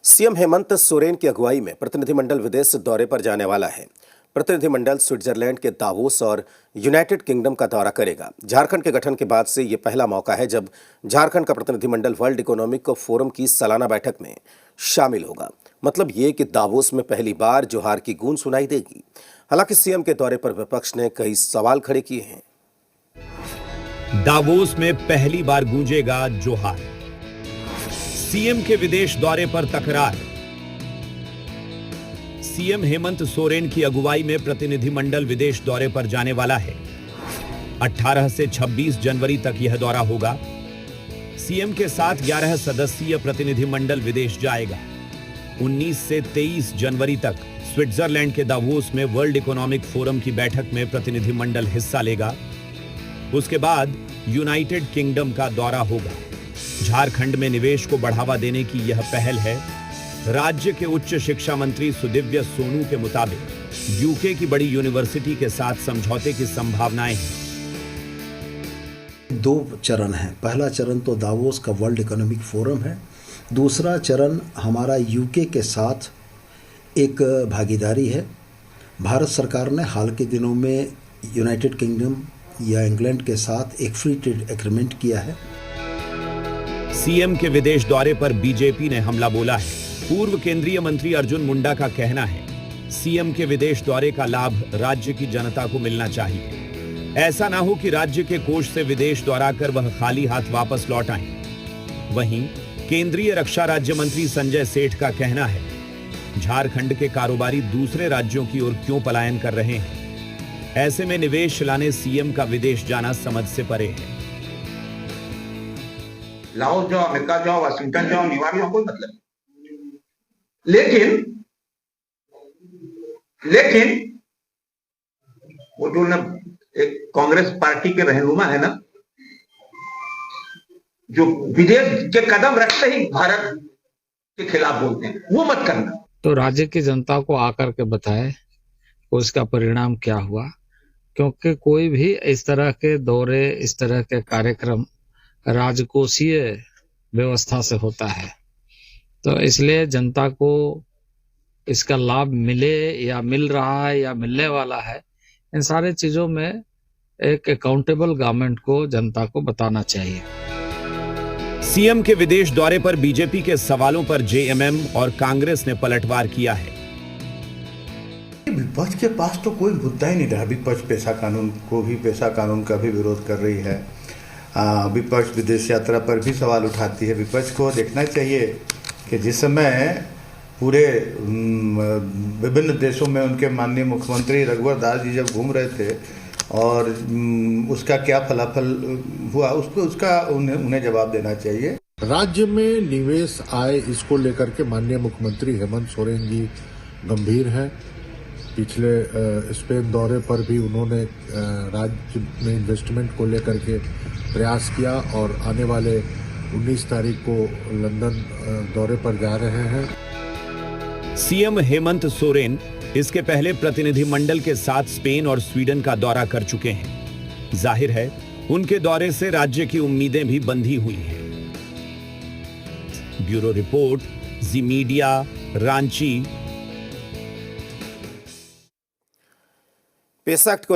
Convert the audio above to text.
CM Hemant Soren की अगुवाई में प्रतिनिधिमंडल विदेश दौरे पर जाने वाला है। प्रतिनिधिमंडल स्विट्जरलैंड के दावोस और यूनाइटेड किंगडम का दौरा करेगा। झारखंड के गठन के बाद से ये पहला मौका है जब झारखंड का प्रतिनिधिमंडल वर्ल्ड इकोनॉमिक फोरम की सालाना बैठक में शामिल होगा। मतलब ये कि दावोस में पहली बार जोहार की गूंज सुनाई देगी। हालांकि सीएम के दौरे पर विपक्ष ने कई सवाल खड़े किए हैं। दावोस में पहली बार गूंजेगा जोहार। सीएम के विदेश दौरे पर तकरार। सीएम हेमंत सोरेन की अगुवाई में प्रतिनिधिमंडल विदेश दौरे पर जाने वाला है। 18 से 26 जनवरी तक यह दौरा होगा। सीएम के साथ 11 सदस्यीय प्रतिनिधिमंडल विदेश जाएगा। 19 से 23 जनवरी तक स्विट्जरलैंड के दावोस में वर्ल्ड इकोनॉमिक फोरम की बैठक में प्रतिनिधिमंडल हिस्सा लेगा। उसके बाद यूनाइटेड किंगडम का दौरा होगा। झारखंड में निवेश को बढ़ावा देने की यह पहल है। राज्य के उच्च शिक्षा मंत्री सुदिव्य सोनू के मुताबिक यूके की बड़ी यूनिवर्सिटी के साथ समझौते की संभावनाएं हैं। 2 चरण हैं। पहला चरण तो दावोस का वर्ल्ड इकोनॉमिक फोरम है। दूसरा चरण हमारा यूके के साथ एक भागीदारी है। भारत सरकार ने हाल के दिनों में यूनाइटेड किंगडम या इंग्लैंड के साथ एक फ्री ट्रेड एग्रीमेंट किया है। सीएम के विदेश दौरे पर बीजेपी ने हमला बोला है। पूर्व केंद्रीय मंत्री अर्जुन मुंडा का कहना है, सीएम के विदेश दौरे का लाभ राज्य की जनता को मिलना चाहिए। ऐसा ना हो कि राज्य के कोष से विदेश दौरा कर वह खाली हाथ वापस लौट आएं। वहीं केंद्रीय रक्षा राज्य मंत्री संजय सेठ का कहना है, झारखंड के कारोबारी दूसरे राज्यों की ओर क्यों पलायन कर रहे हैं। ऐसे में निवेश लाने सीएम का विदेश जाना समझ से परे है। लाहौर जाओ, अमेरिका जाओ, वाशिंगटन जाओ, न्यूयॉर्क जाओ, कोई मतलब नहीं। लेकिन वो जो ना एक कांग्रेस पार्टी के रहनुमा है ना, जो विदेश के कदम रखते ही भारत के खिलाफ बोलते हैं, वो मत करना। तो राज्य की जनता को आकर के बताए उसका परिणाम क्या हुआ, क्योंकि कोई भी इस तरह के दौरे, इस तरह के कार्यक्रम राजकोषीय व्यवस्था से होता है। तो इसलिए जनता को इसका लाभ मिले या मिल रहा है या मिलने वाला है, इन सारे चीजों में एक अकाउंटेबल गवर्नमेंट को जनता को बताना चाहिए। सीएम के विदेश दौरे पर बीजेपी के सवालों पर जेएमएम और कांग्रेस ने पलटवार किया है। विपक्ष के पास तो कोई मुद्दा ही नहीं रहा। विपक्ष पेशा कानून का भी विरोध कर रही है। विपक्ष विदेश यात्रा पर भी सवाल उठाती है। विपक्ष को देखना चाहिए कि जिस समय पूरे विभिन्न देशों में उनके माननीय मुख्यमंत्री रघुवर दास जी जब घूम रहे थे और उसका क्या फलाफल हुआ, उसका उन्हें जवाब देना चाहिए। राज्य में निवेश आए, इसको लेकर के माननीय मुख्यमंत्री हेमंत सोरेन जी गंभीर हैं। पिछले स्पेन दौरे पर भी उन्होंने राज्य में इन्वेस्टमेंट को लेकर के प्रयास किया और आने वाले 19 तारीख को लंदन दौरे पर जा रहे हैं। सीएम हेमंत सोरेन इसके पहले प्रतिनिधिमंडल के साथ स्पेन और स्वीडन का दौरा कर चुके हैं। जाहिर है उनके दौरे से राज्य की उम्मीदें भी बंधी हुई हैं। ब्यूरो रिपोर्ट, जी मीडिया, रांची। पेसा एक्ट को